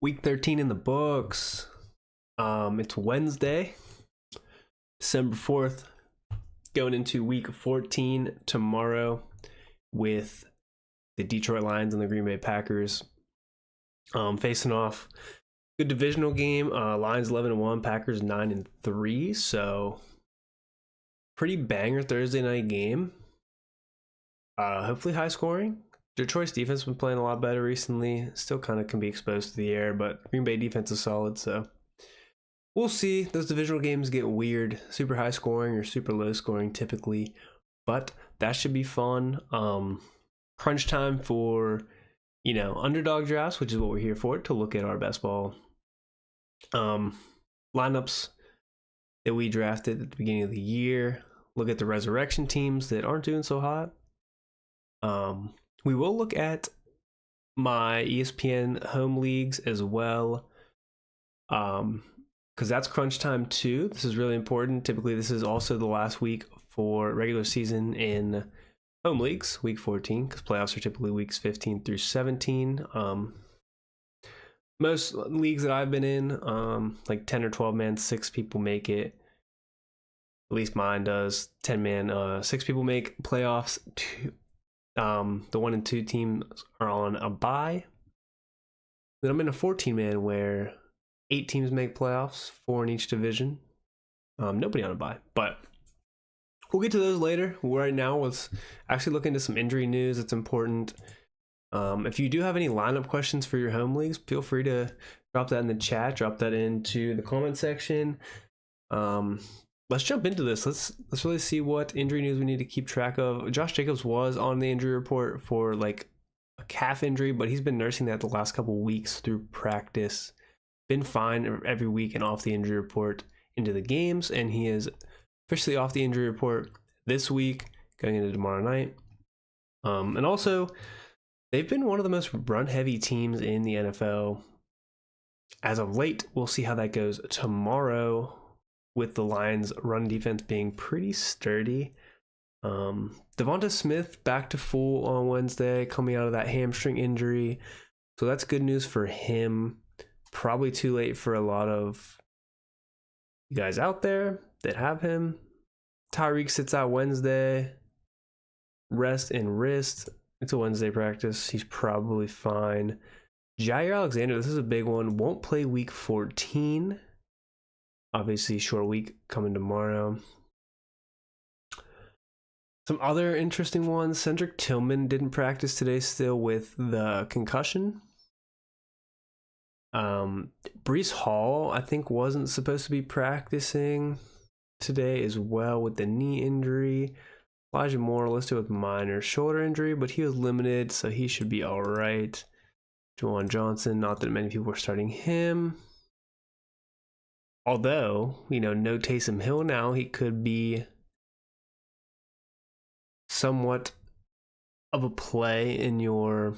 Week 13 in the books. It's Wednesday, December 4th, going into week 14 tomorrow with the Detroit Lions and the Green Bay Packers facing off. Good divisional game. Lions 11-1, Packers 9-3. So pretty banger Thursday night game. Hopefully high scoring. Detroit's defense has been playing a lot better recently. Still kind of can be exposed to the air, but Green Bay defense is solid, so we'll see. Those divisional games get weird. Super high scoring or super low scoring typically, but that should be fun. Crunch time for, underdog drafts, which is what we're here for, to look at our best ball lineups that we drafted at the beginning of the year. Look at the resurrection teams that aren't doing so hot. We will look at my ESPN home leagues as well, because that's crunch time too. This is really important. Typically, this is also the last week for regular season in home leagues, week 14, because playoffs are typically weeks 15 through 17. Most leagues that I've been in, like 10 or 12 man, 6 people make it. At least mine does. 10 man, 6 people make playoffs. The 1 and 2 teams are on a bye. Then I'm in a 14-man where 8 teams make playoffs, 4 in each division. Nobody on a bye, but we'll get to those later. Right now, let's actually look into some injury news. It's important. If you do have any lineup questions for your home leagues, feel free to drop that in the chat. Drop that into the comment section. Let's jump into this. Let's really see what injury news we need to keep track of. Josh Jacobs was on the injury report for like a calf injury, but he's been nursing that the last couple weeks through practice. Been fine every week and off the injury report into the games, and he is officially off the injury report this week, going into tomorrow night. And also, they've been one of the most run-heavy teams in the NFL as of late. We'll see how that goes tomorrow, with the Lions' run defense being pretty sturdy. Devonta Smith back to full on Wednesday, coming out of that hamstring injury. So that's good news for him. Probably too late for a lot of you guys out there that have him. Tyreek sits out Wednesday. Rest and wrist. It's a Wednesday practice. He's probably fine. Jair Alexander, this is a big one. Won't play week 14. Obviously, short week coming tomorrow. Some other interesting ones. Cedric Tillman didn't practice today still with the concussion. Breece Hall, I think, wasn't supposed to be practicing today as well with the knee injury. Elijah Moore listed with minor shoulder injury, but he was limited, so he should be all right. Juwan Johnson, not that many people were starting him. Although, no Taysom Hill now, he could be somewhat of a play in your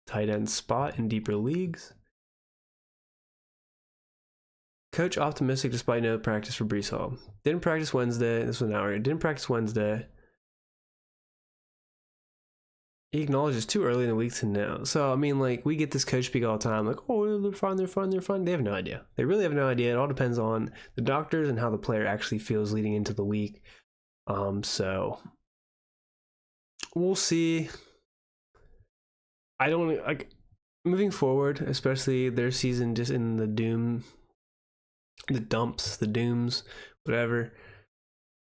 tight end spot in deeper leagues. Coach optimistic despite no practice for Breece Hall. Didn't practice Wednesday. This was an hour. Didn't practice Wednesday. He acknowledges too early in the week to know. So, we get this coach speak all the time. Like, oh, they're fine. They have no idea. They really have no idea. It all depends on the doctors and how the player actually feels leading into the week. So, we'll see. I don't, moving forward, especially their season just in the dooms, whatever.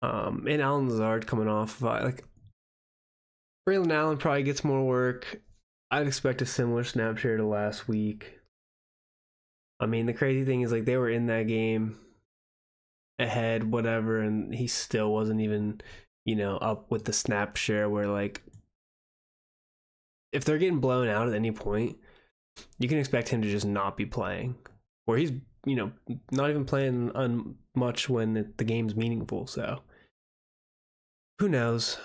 And Alan Lazard coming off, Braylon Allen probably gets more work. I'd expect a similar snap share to last week. The crazy thing is, they were in that game ahead, whatever, and he still wasn't even, up with the snap share where, if they're getting blown out at any point, you can expect him to just not be playing. Or he's, not even playing on much when the game's meaningful, so who knows?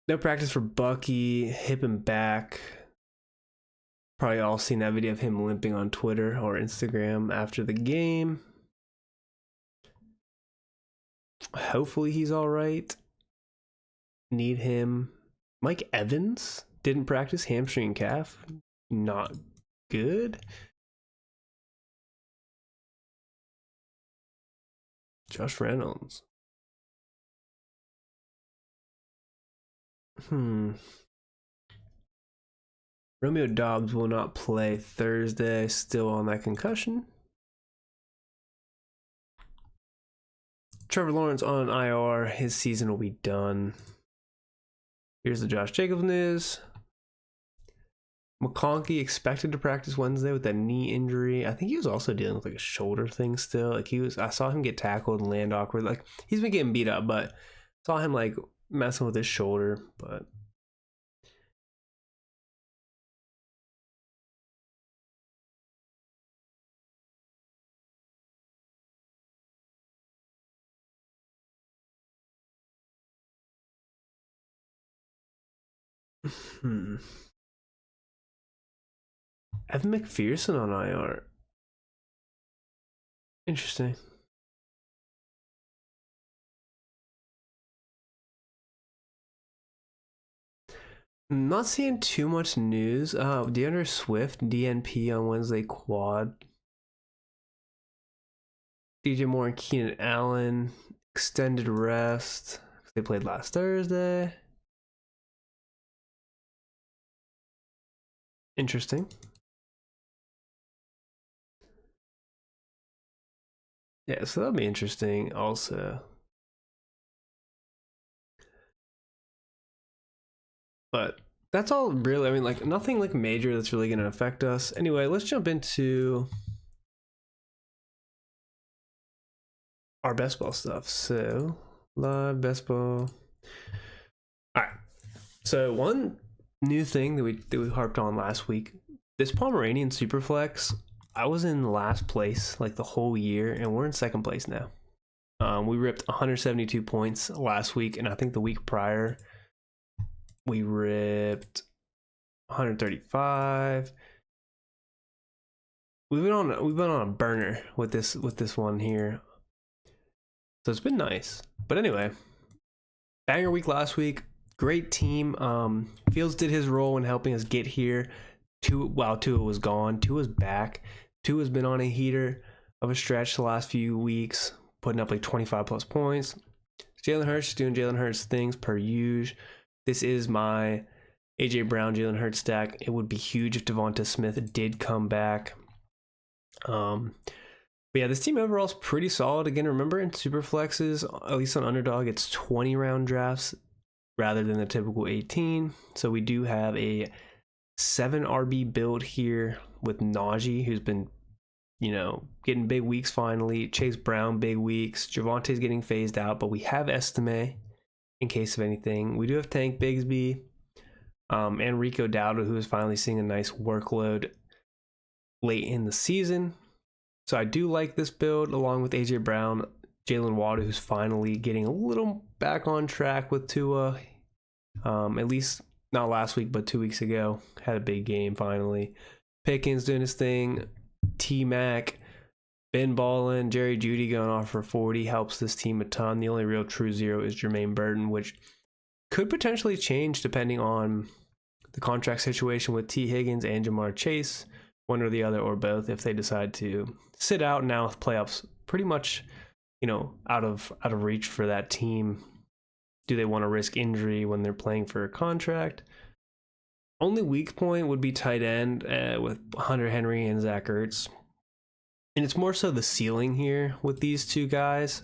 No practice for Bucky, hip and back. Probably all seen that video of him limping on Twitter or Instagram after the game. Hopefully he's all right. Need him. Mike Evans didn't practice, hamstring and calf. not good. Josh Reynolds. Romeo Dobbs will not play Thursday, still on that concussion. Trevor Lawrence on IR. His season will be done. Here's the Josh Jacobs news. McConkey expected to practice Wednesday with that knee injury. I think he was also dealing with like a shoulder thing still. Like I saw him get tackled and land awkward. Like he's been getting beat up, but saw him like messing with his shoulder. But Evan McPherson on IR. Interesting. I'm not seeing too much news. DeAndre Swift, DNP on Wednesday quad. DJ Moore and Keenan Allen, extended rest. They played last Thursday. Interesting. Yeah, so that'll be interesting also. But that's all really, I mean, like nothing like major that's really going to affect us. Anyway, let's jump into our best ball stuff. So, live best ball. All right. So, one new thing that we harped on last week, this Pomeranian Superflex, I was in last place like the whole year, and we're in second place now. We ripped 172 points last week, and I think the week prior we ripped 135. We've been on a burner with this one here, so it's been nice. But anyway, banger week last week. Great team. Fields did his role in helping us get here. While Tua was gone, Tua's back. Tua's been on a heater of a stretch the last few weeks, putting up like 25 plus points. Jalen Hurts is doing Jalen Hurts things per usual. This is my AJ Brown, Jalen Hurts stack. It would be huge if Devonta Smith did come back. But yeah, this team overall is pretty solid. Again, remember in super flexes, at least on Underdog, it's 20 round drafts rather than the typical 18. So we do have a 7 RB build here with Najee, who's been, getting big weeks finally. Chase Brown, big weeks. Javante's getting phased out, but we have Estime in case of anything. We do have Tank Bigsby and Rico Dowdle, who is finally seeing a nice workload late in the season. So I do like this build along with AJ Brown, Jalen Waddle, who's finally getting a little back on track with Tua. At least not last week, but 2 weeks ago. Had a big game finally. Pickens doing his thing. T-Mac, Ben Ballin, Jerry Jeudy going off for 40 helps this team a ton. The only real true zero is Jermaine Burton, which could potentially change depending on the contract situation with T. Higgins and Jamar Chase, one or the other or both, if they decide to sit out now with playoffs pretty much, out of reach for that team. Do they want to risk injury when they're playing for a contract? Only weak point would be tight end with Hunter Henry and Zach Ertz. And it's more so the ceiling here with these two guys.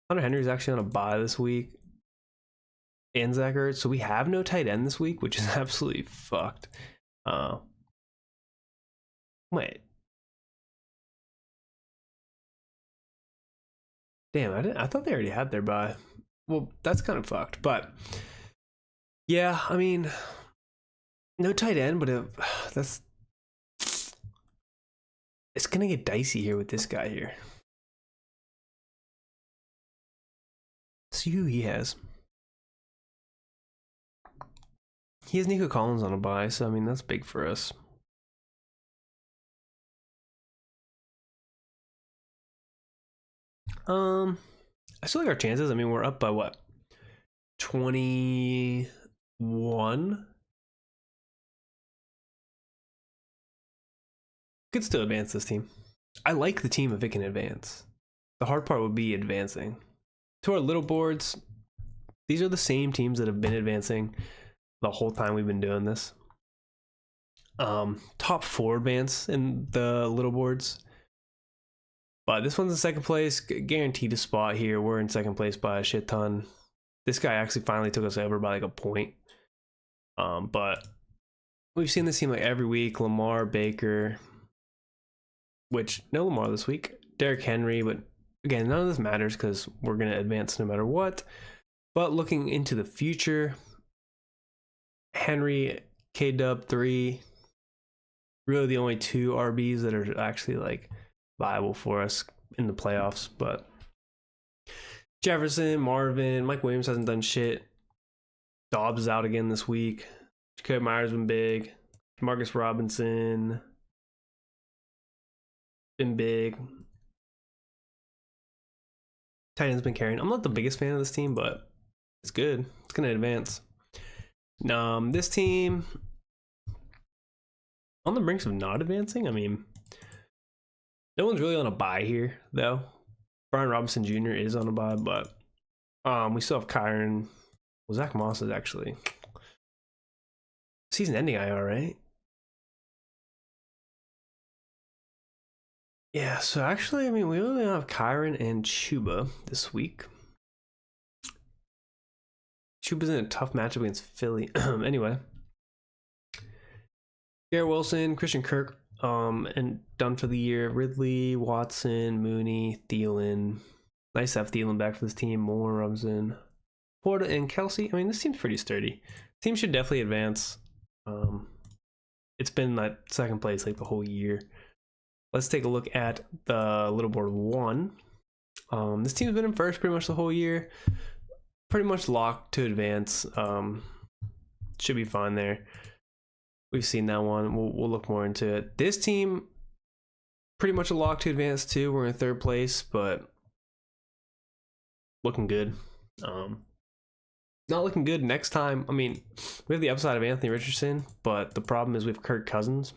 Hunter Henry is actually on a bye this week. And Zach Ertz. So we have no tight end this week, which is absolutely fucked. Wait. Damn, I thought they already had their bye. Well, that's kind of fucked. But yeah, I mean, no tight end, but it's gonna get dicey here with this guy here. Let's see who he has. He has Nico Collins on a bye, so I mean that's big for us. I still like our chances. I mean, we're up by what? 21? could still advance this team. I like the team if it can advance. The hard part would be advancing. To our little boards, these are the same teams that have been advancing the whole time we've been doing this. Top 4 advance in the little boards. But this one's in second place, guaranteed a spot here. We're in second place by a shit ton. This guy actually finally took us over by like a point. But we've seen this team like every week. Lamar, Baker, which no Lamar this week. Derrick Henry, but again, none of this matters because we're going to advance no matter what. But looking into the future, Henry, K-Dub 3, really the only 2 RBs that are actually like viable for us in the playoffs. But Jefferson, Marvin, Mike Williams hasn't done shit. Dobbs is out again this week. Jacob Myers been big. Marcus Robinson been big. Tight end's been carrying. I'm not the biggest fan of this team, but it's good. It's gonna advance. This team on the brinks of not advancing. I mean, no one's really on a bye here, though. Brian Robinson Jr. is on a bye, but we still have Kyron. Well, Zach Moss is actually season-ending IR, right? Yeah, so actually, I mean, we only have Kyron and Chuba this week. Chuba's in a tough matchup against Philly. Anyway. Garrett Wilson, Christian Kirk, and done for the year. Ridley, Watson, Mooney, Thielen. Nice to have Thielen back for this team. Moore, Robinson, Porta, and Kelsey. I mean, this team's pretty sturdy. Team should definitely advance. It's been like second place like the whole year. Let's take a look at the little board 1. This team's been in first pretty much the whole year. Pretty much locked to advance. Should be fine there. We've seen that one. We'll look more into it. This team, pretty much a lock to advance too. We're in third place, but looking good. Not looking good next time. I mean, we have the upside of Anthony Richardson, but the problem is we have Kirk Cousins.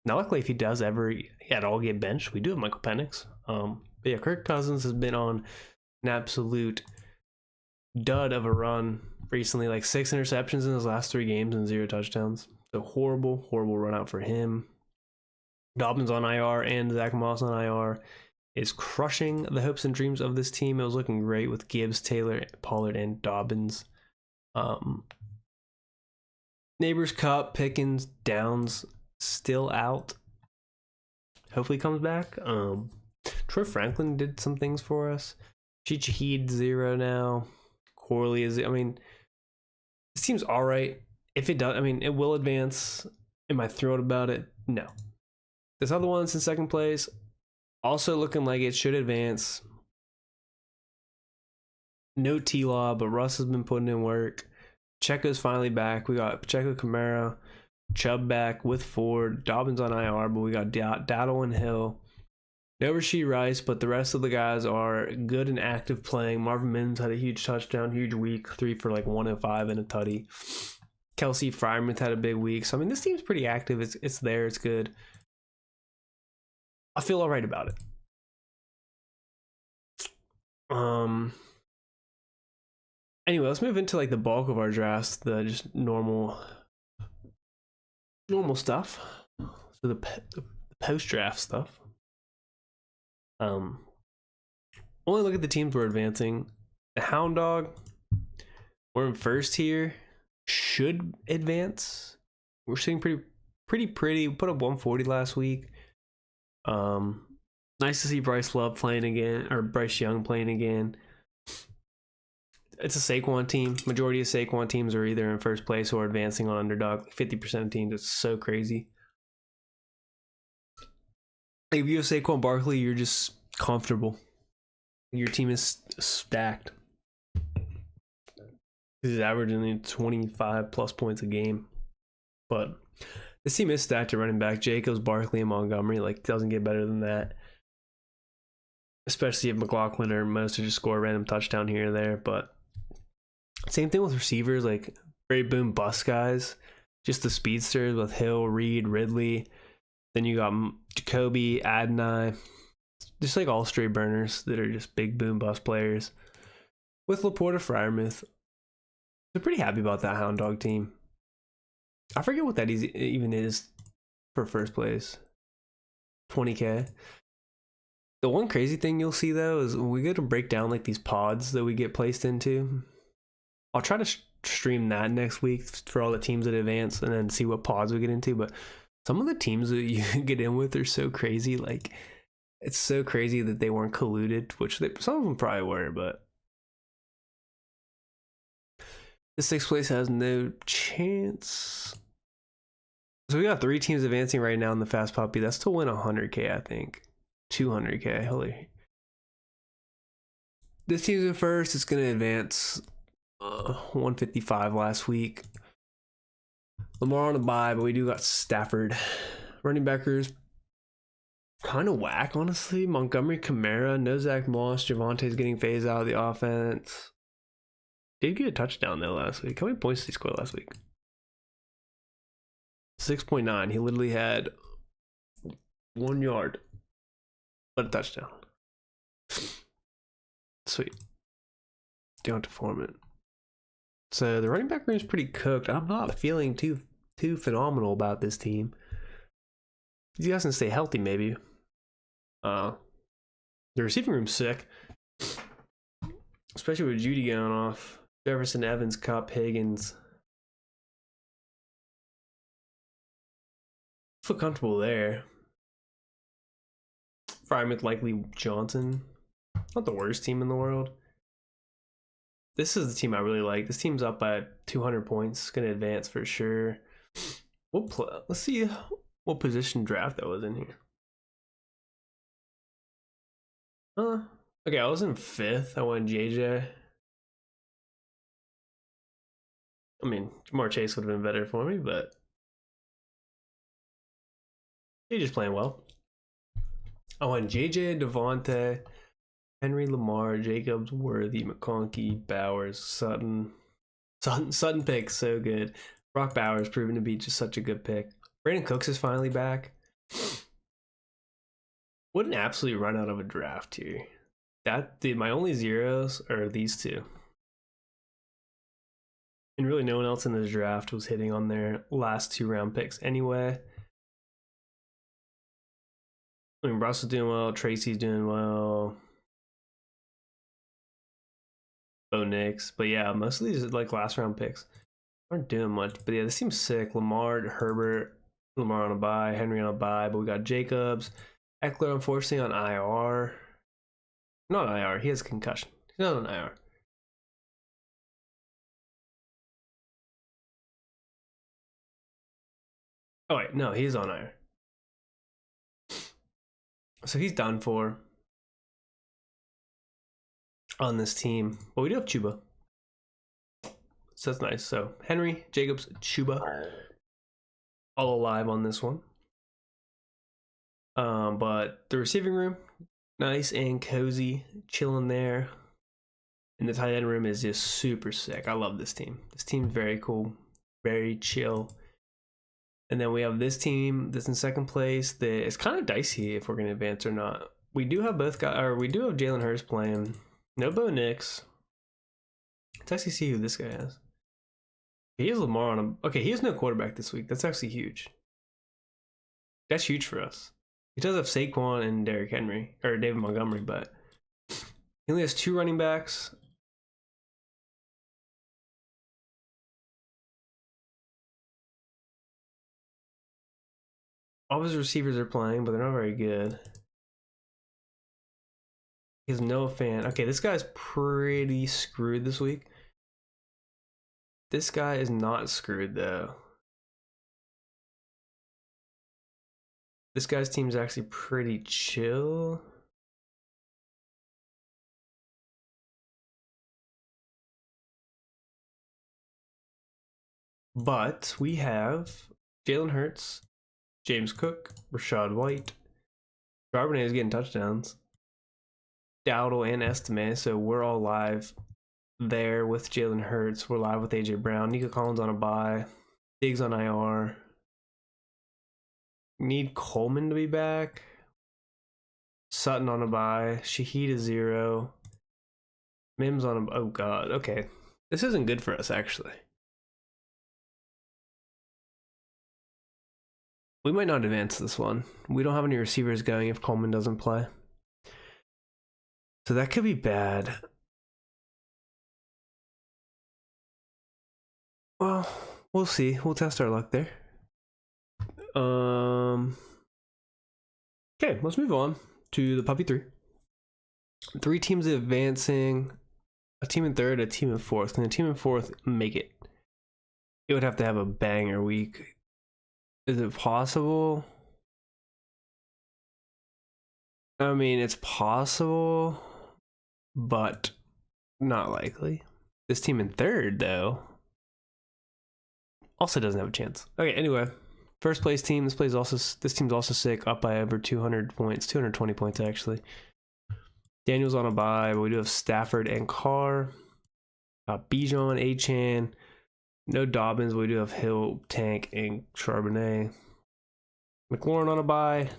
Now, luckily, if he does ever at all get benched, we do have Michael Penix. But yeah, Kirk Cousins has been on an absolute dud of a run recently. Like 6 interceptions in his last 3 games and 0 touchdowns. So horrible run out for him. Dobbins on IR and Zach Moss on IR is crushing the hopes and dreams of this team. It was looking great with Gibbs, Taylor, Pollard, and Dobbins. Neighbors, Cup, Pickens, Downs still out. Hopefully comes back. Troy Franklin did some things for us. Chichahid 0 now. Corley is, I mean, this team's all right. If it does, I mean, it will advance. Am I thrilled about it? No. This other one's in second place. Also looking like it should advance. No T-Law, but Russ has been putting in work. Checo's finally back. We got Pacheco, Kamara, Chubb back with Ford. Dobbins on IR, but we got Dowdle and Hill. No Rashee Rice, but the rest of the guys are good and active playing. Marvin Mims had a huge touchdown, huge week. 3 for like 105 and a tutty. Kelsey Freiermuth had a big week. So, I mean, this team's pretty active. It's there. It's good. I feel all right about it. Anyway, let's move into like the bulk of our drafts, the just normal stuff. So the post-draft stuff. Only look at the teams we're advancing. The Hound Dog, we're in first here. Should advance. We're sitting pretty. We put up 140 last week. Nice to see Bryce Love playing again, or Bryce Young playing again. It's a Saquon team. Majority of Saquon teams are either in first place or advancing on Underdog. 50% of teams. It's so crazy. Like if you have Saquon Barkley, you're just comfortable. Your team is stacked. He's averaging 25 plus points a game. But this team is stacked at running back. Jacobs, Barkley, and Montgomery. Like, doesn't get better than that. Especially if McLaughlin or Mostert just score a random touchdown here and there. But same thing with receivers, like very boom bust guys. Just the speedsters with Hill, Reed, Ridley. Then you got Jacoby, Adonai, just like all straight burners that are just big boom bust players. With Laporta, Freiermuth. They're pretty happy about that Hound Dog team. I forget what that even is for first place. 20K. The one crazy thing you'll see though is when we go to break down like these pods that we get placed into. I'll try to stream that next week for all the teams that advance and then see what pods we get into. But some of the teams that you get in with are so crazy. Like, it's so crazy that they weren't colluded, which some of them probably were, but the sixth place has no chance. So we got 3 teams advancing right now in the Fast Puppy. That's to win 100K, I think. 200K. Holy. This team's in first. It's going to advance 155 last week. Lamar on a bye, but we do got Stafford. Running backers kind of whack, honestly. Montgomery, Kamara, no Zach Moss. Javante's getting phased out of the offense. Did get a touchdown though last week. How many points did he score last week? 6.9. He literally had 1 yard, but a touchdown. Sweet. Deontay Foreman. So the running back room is pretty cooked. I'm not feeling too phenomenal about this team. These guys can stay healthy, maybe. The receiving room's sick, especially with Judy going off. Jefferson, Evans, Cup, Higgins. Feel comfortable there. Freiermuth, likely Johnson. Not the worst team in the world. This is the team I really like. This team's up by 200 points. Going to advance for sure. Let's see what position draft that was in here. Okay, I was in 5th. I went JJ. I mean, Jamar Chase would have been better for me, but he's just playing well. I went JJ, Devontae, Henry, Lamar, Jacobs, Worthy, McConkey, Bowers, Sutton. Sutton pick, so good. Brock Bowers proven to be just such a good pick. Brandon Cooks is finally back. What an absolute run out of a draft here. My only zeros are these two. And really no one else in this draft was hitting on their last 2 round picks anyway. I mean, Russ is doing well. Tracy's doing well. Bo Nix. But yeah, most of these like last round picks aren't doing much. But yeah, this seems sick. Lamar, Herbert, Lamar on a bye, Henry on a bye. But we got Jacobs. Eckler, unfortunately, on IR. Not IR. He has a concussion. He's not on IR. Oh, wait. No, he's on IR. So he's done for on this team. But we do have Chuba. So that's nice. So Henry, Jacobs, Chuba. All alive on this one. But the receiving room, nice and cozy, chilling there. And the tight end room is just super sick. I love this team. This team's very cool, very chill. And then we have this team that's in second place. That it's kind of dicey if we're going to advance or not. We do have we do have Jalen Hurts playing. No Bo Nix. Let's actually see who this guy has. He has Lamar on him. Okay, he has no quarterback this week. That's actually huge. That's huge for us. He does have Saquon and Derrick Henry, or David Montgomery, but he only has 2 running backs. All of his receivers are playing, but they're not very good. He has Noah Fant. Okay, this guy's pretty screwed this week. This guy is not screwed, though. This guy's team is actually pretty chill. But we have Jalen Hurts, James Cook, Rashad White. Charbonnet is getting touchdowns. Dowdle and Estime, so we're all live there with Jalen Hurts. We're live with AJ Brown. Nico Collins on a bye. Diggs on IR. Need Coleman to be back. Sutton on a bye. Shahid is 0. Mims on a... Oh, God. Okay. This isn't good for us, actually. We might not advance this one. We don't have any receivers going if Coleman doesn't play. So that could be bad. Well, we'll see. We'll test our luck there. Okay, let's move on to the Puppy 3. 3 teams advancing. A team in third, a team in fourth. Can a team in fourth make it? It would have to have a banger week. Is it possible? I mean, it's possible, but not likely. This team in third, though, also doesn't have a chance. Okay, anyway, first place team. This team's also sick, up by over 200 points, 220 points actually. Daniel's on a bye, but we do have Stafford and Carr. Bijan, Achan. No Dobbins, but we do have Hill, Tank, and Charbonnet. McLaurin on a bye.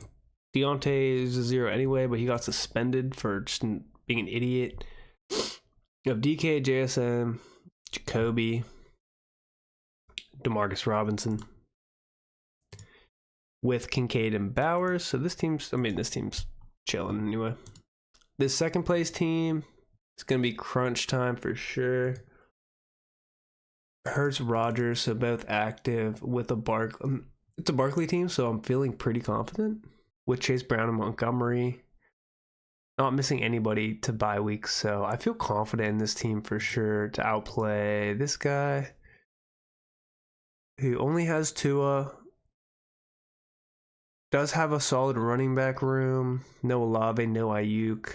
Deontay is a 0 anyway, but he got suspended for just being an idiot. You have DK, JSM, Jacoby, DeMarcus Robinson, with Kincaid and Bowers. So this team's chilling anyway. This second place team, it's going to be crunch time for sure. Hurts, Rodgers, so both active with a it's a Barkley team, so I'm feeling pretty confident with Chase Brown and Montgomery. Not missing anybody to bye weeks, so I feel confident in this team for sure to outplay this guy who only has Tua. Does have a solid running back room. No Olave, no Ayuk.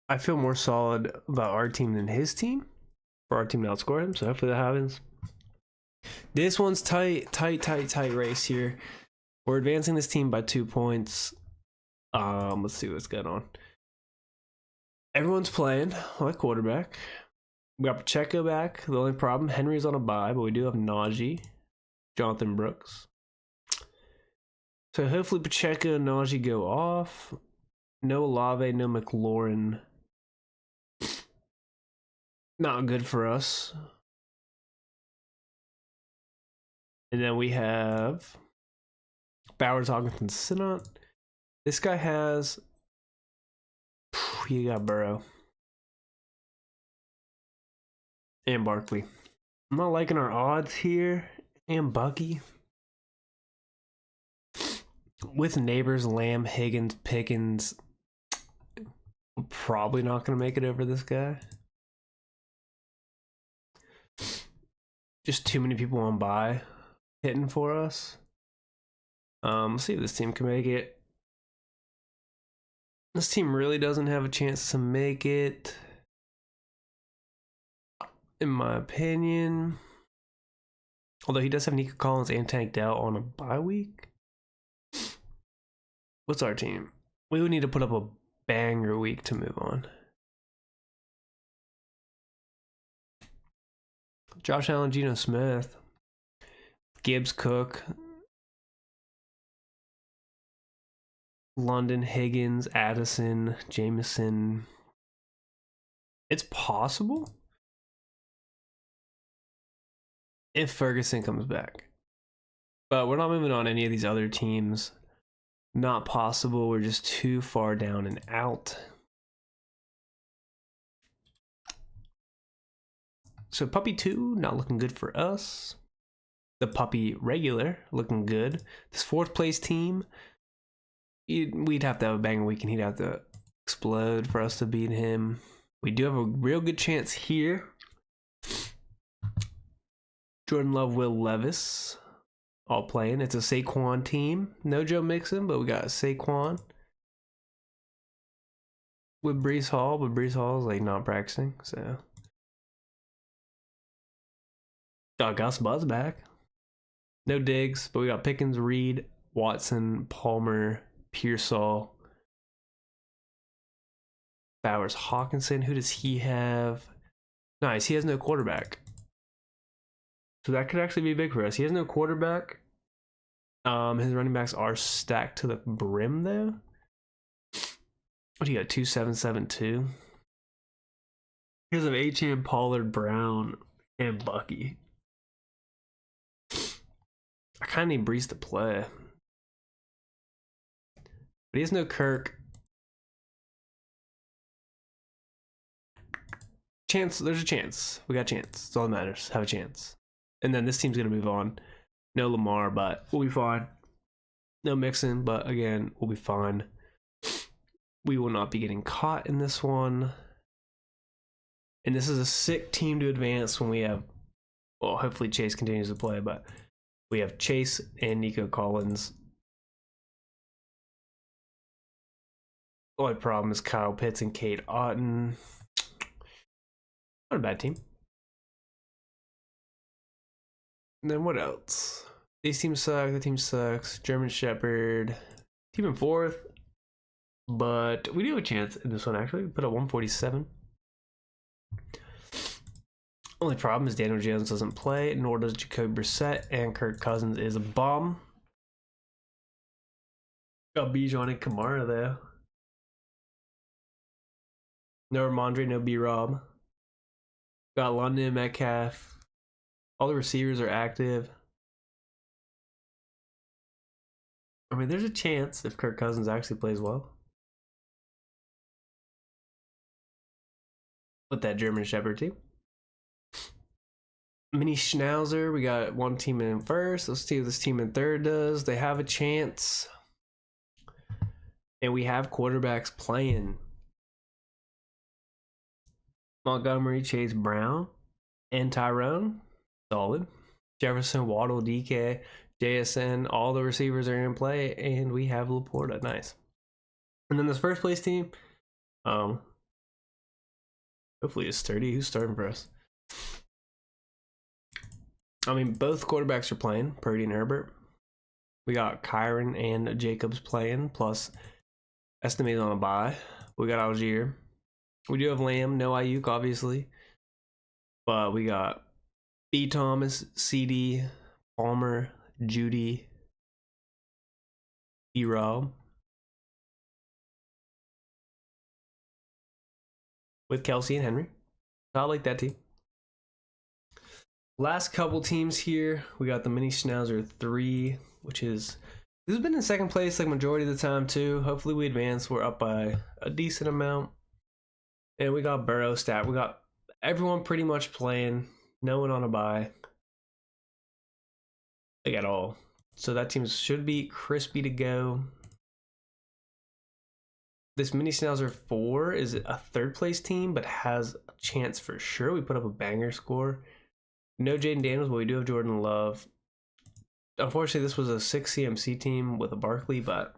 I feel more solid about our team than his team, for our team to outscore him, so hopefully that happens. This one's tight race here. We're advancing this team by 2 points. Let's see what's going on. Everyone's playing like quarterback. We got Pacheco back. The only problem, Henry's on a bye, but we do have Najee, Jonathan Brooks. So hopefully Pacheco and Najee go off. No Olave, no McLaurin. Not good for us. And then we have Bowers, Hawkinson, Sinnott. This guy has... You got Burrow. And Barkley. I'm not liking our odds here. And Bucky. With Neighbors, Lamb, Higgins, Pickens. I'm probably not going to make it over this guy. Just too many people on bye hitting for us. Let's see if this team can make it. This team really doesn't have a chance to make it, in my opinion. Although he does have Nico Collins and Tank Dell on a bye week. What's our team? We would need to put up a banger week to move on. Josh Allen, Geno Smith, Gibbs, Cook, London, Higgins, Addison, Jameson. It's possible if Ferguson comes back. But we're not moving on any of these other teams. Not possible. We're just too far down and out. So Puppy 2, not looking good for us. The Puppy regular, looking good. This fourth place team, we'd have to have a banger week and he'd have to explode for us to beat him. We do have a real good chance here. Jordan Love, Will Levis, all playing. It's a Saquon team. No Joe Mixon, but we got Saquon with Breece Hall, but Breece Hall is like not practicing, so. Gus Buzz back. No Diggs, but we got Pickens, Reed, Watson, Palmer, Pearsall, Bowers, Hawkinson. Who does he have? Nice, he has no quarterback. So that could actually be big for us. He has no quarterback. His running backs are stacked to the brim though. What do you got? 2-7-7-2. Here's of Achane, Pollard, Brown, and Bucky. I kind of need Brees to play. But he has no Kirk. Chance, there's a chance. We got a chance. That's all that matters. Have a chance. And then this team's going to move on. No Lamar, but we'll be fine. No Mixon, but again, we'll be fine. We will not be getting caught in this one. And this is a sick team to advance when we have, well, hopefully Chase continues to play, but we have Chase and Nico Collins. The only problem is Kyle Pitts and Kate Otten. Not a bad team. And then what else? These teams suck. The team sucks. German Shepherd. Team in fourth. But we do have a chance in this one, actually. We put up 147. Only problem is Daniel Jones doesn't play, nor does Jacoby Brissett, and Kirk Cousins is a bomb. Got Bijan and Kamara, though. No Ramondre, no B-Rob. Got London, Metcalf. All the receivers are active. I mean, there's a chance if Kirk Cousins actually plays well. With that German Shepherd team. Mini Schnauzer, we got one team in first. Let's see what this team in third does. They have a chance. And we have quarterbacks playing. Montgomery, Chase Brown, and Tyrone. Solid. Jefferson, Waddle, DK, JSN, all the receivers are in play, and we have Laporta. Nice. And then this first place team, hopefully it's sturdy. Who's starting for us? I mean, both quarterbacks are playing, Purdy and Herbert. We got Kyron and Jacobs playing, plus estimated on a bye. We got Algier. We do have Lamb, no Ayuk, obviously. But we got B. Thomas, CD, Palmer, Judy, E-Rob. With Kelsey and Henry. I like that team. Last couple teams here, we got the Mini Schnauzer 3, which is, this has been in second place like majority of the time too. Hopefully we advance. We're up by a decent amount. And we got Burrow stat. We got everyone pretty much playing. No one on a bye. Like at all. So that team should be crispy to go. This Mini Schnauzer 4 is a third place team, but has a chance for sure. We put up a banger score. No Jaden Daniels, but we do have Jordan Love. Unfortunately, this was a 6 CMC team with a Barkley, but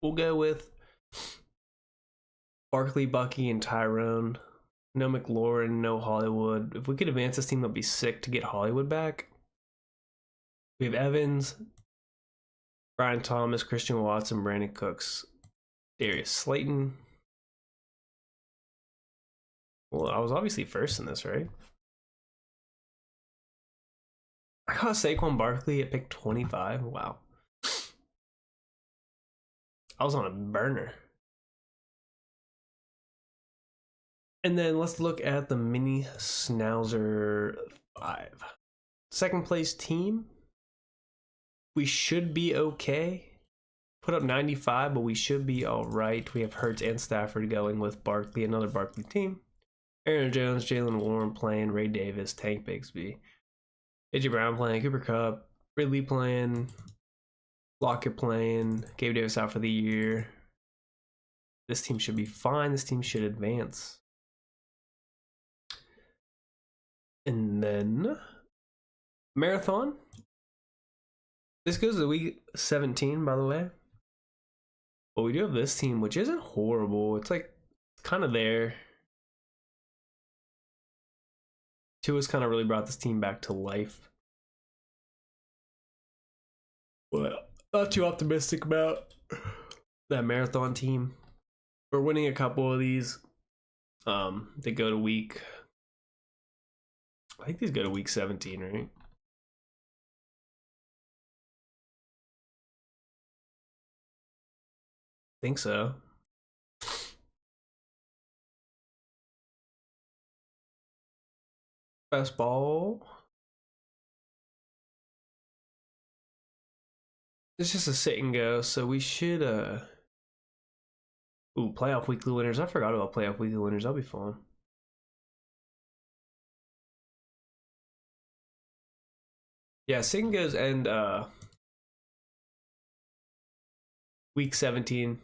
we'll go with Barkley, Bucky, and Tyrone. No McLaurin, no Hollywood. If we could advance this team, that'd be sick to get Hollywood back. We have Evans, Brian Thomas, Christian Watson, Brandon Cooks, Darius Slayton. Well, I was obviously first in this, right? I got Saquon Barkley at pick 25. Wow. I was on a burner. And then let's look at the Mini Schnauzer 5. Second place team. We should be okay. Put up 95, but we should be all right. We have Hurts and Stafford going with Barkley, another Barkley team. Aaron Jones, Jalen Warren playing, Ray Davis, Tank Bigsby. AJ Brown playing, Cooper Kupp, Ridley playing, Lockett playing, Gabe Davis out for the year. This team should be fine. This team should advance. And then Marathon. This goes to week 17, by the way. But we do have this team, which isn't horrible. It's like kind of there. Tua's kind of really brought this team back to life. But not too optimistic about that Marathon team. We're winning a couple of these. They go to week I think these go to week 17, right? Think so. Best ball. It's just a sit and go, so we should ooh, playoff weekly winners. I forgot about playoff weekly winners. That'll be fun. Yeah, sit and goes end week 17.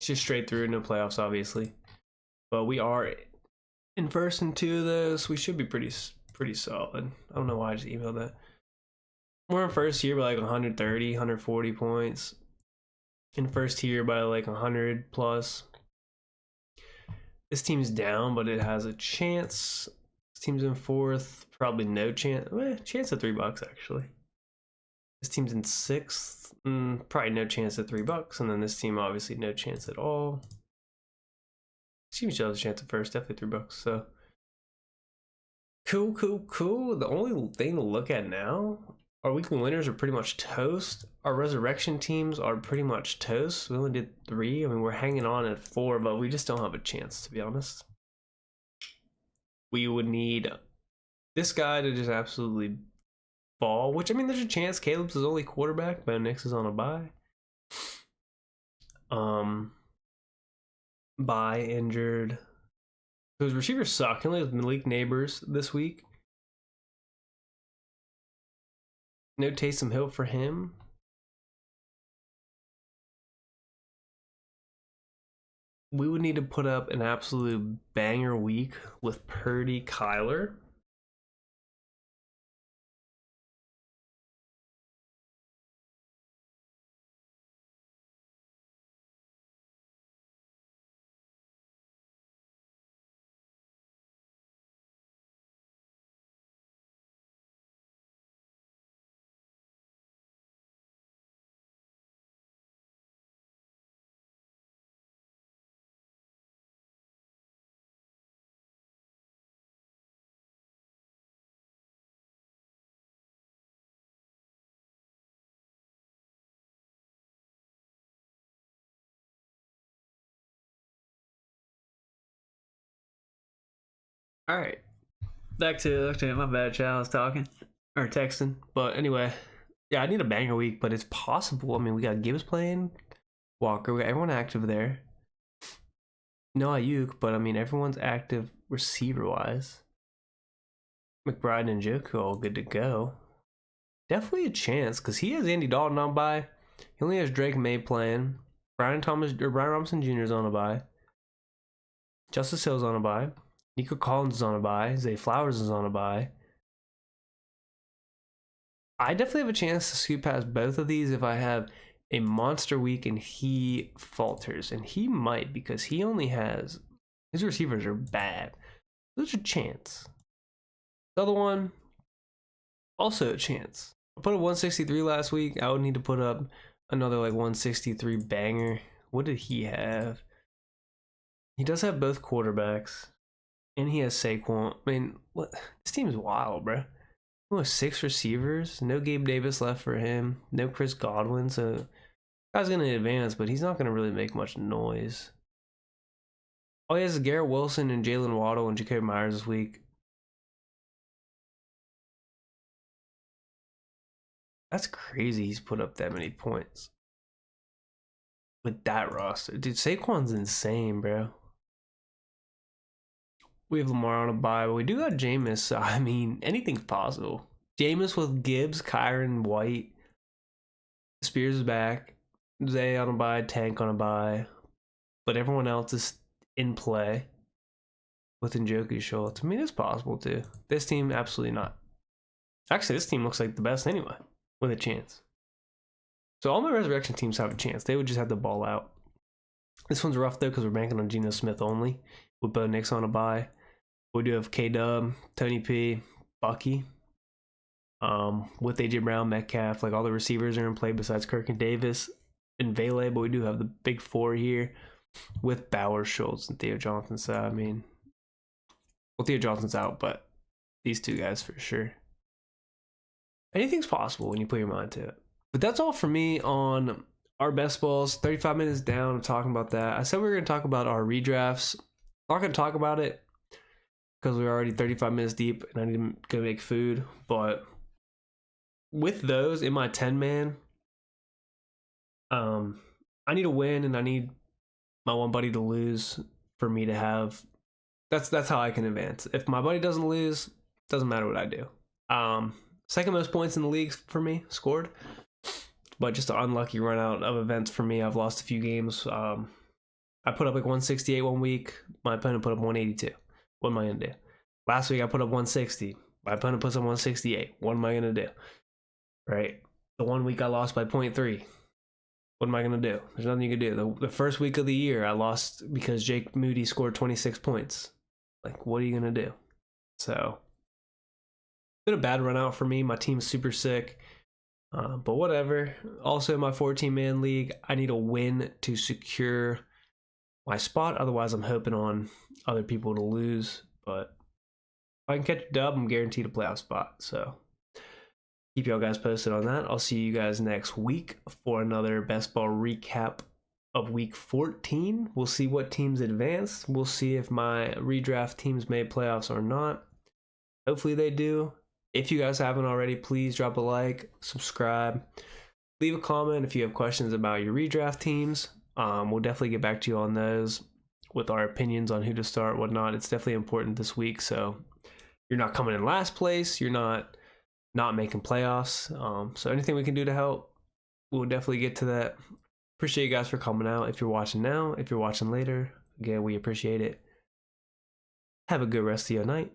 It's just straight through, no playoffs, obviously. But we are in first and 2 of those. We should be pretty solid. I don't know why I just emailed that. We're in first here by like 130, 140 points. In first here by like 100 plus. This team's down, but it has a chance. This team's in fourth, probably no chance. Chance at $3 actually. This team's in sixth, probably no chance at $3. And then this team, obviously, no chance at all. This team still has a chance at first, definitely $3. So cool. The only thing to look at now, our weekly winners are pretty much toast. Our resurrection teams are pretty much toast. We only did 3. I mean, we're hanging on at 4, but we just don't have a chance, to be honest. We would need this guy to just absolutely ball, which, I mean, there's a chance. Caleb's his only quarterback, but Nix is on a bye. Bye, injured. So his receivers suck. He only has Malik Neighbors this week. No Taysom Hill for him. We would need to put up an absolute banger week with Purdy, Kyler. All right, back to my bad, child. I was talking or texting, but anyway, yeah, I need a banger week, but it's possible. I mean, we got Gibbs playing, Walker, we got everyone active there. No Ayuk, but I mean, everyone's active receiver wise. McBride and Njoku all good to go. Definitely a chance because he has Andy Dalton on bye. He only has Drake May playing. Brian Robinson Jr. is on a bye. Justice Hill's on a bye. Nico Collins is on a bye. Zay Flowers is on a bye. I definitely have a chance to scoot past both of these if I have a monster week and he falters. And he might, because he only has... his receivers are bad. There's a chance. The other one, also a chance. I put up 163 last week. I would need to put up another like 163 banger. What did he have? He does have both quarterbacks. And he has Saquon. I mean, what? This team's wild, bro. He has 6 receivers. No Gabe Davis left for him. No Chris Godwin. So, guy's going to advance, but he's not going to really make much noise. All he has is Garrett Wilson and Jalen Waddle and Jacoby Myers this week. That's crazy he's put up that many points. With that roster. Dude, Saquon's insane, bro. We have Lamar on a bye, but we do got Jameis, so I mean, anything's possible. Jameis with Gibbs, Kyron, White. Spears is back. Zay on a bye, Tank on a bye. But everyone else is in play. With Njoku Schultz. I mean, it's possible too. This team, absolutely not. Actually, this team looks like the best anyway. With a chance. So all my resurrection teams have a chance. They would just have to ball out. This one's rough though because we're banking on Geno Smith only. With Bo Nix on a bye. We do have K-Dub, Tony P, Bucky. With AJ Brown, Metcalf, like all the receivers are in play besides Kirk and Davis and Vele, but we do have the big 4 here with Bauer, Schultz, and Theo Johnson. So I mean, well, Theo Johnson's out, but these two guys for sure. Anything's possible when you put your mind to it. But that's all for me on our best balls. 35 minutes down of talking about that. I said we were going to talk about our redrafts. I'm not going to talk about it because we're already 35 minutes deep and I need to go make food. But with those in my 10-man, I need to win and I need my one buddy to lose for me to have. That's how I can advance. If my buddy doesn't lose, doesn't matter what I do. Second most points in the league for me scored, but just an unlucky run out of events for me. I've lost a few games. I put up like 168 one week. My opponent put up 182. What am I gonna do? Last week I put up 160. My opponent puts up 168. What am I gonna do? Right. The 1 week I lost by 0.3. What am I gonna do? There's nothing you can do. The first week of the year I lost because Jake Moody scored 26 points. Like, what are you gonna do? So, been a bad run out for me. My team's super sick, but whatever. Also, in my 14-man league, I need a win to secure my spot. Otherwise, I'm hoping on other people to lose. But if I can catch a dub, I'm guaranteed a playoff spot. So, keep y'all guys posted on that. I'll see you guys next week for another best ball recap of week 14. We'll see what teams advance. We'll see if my redraft teams made playoffs or not. Hopefully they do. If you guys haven't already, please drop a like, subscribe, leave a comment if you have questions about your redraft teams. We'll definitely get back to you on those with our opinions on who to start, whatnot. It's definitely important this week, so you're not coming in last place. You're not making playoffs. So anything we can do to help, we'll definitely get to that. Appreciate you guys for coming out. If you're watching now, if you're watching later, again, we appreciate it. Have a good rest of your night.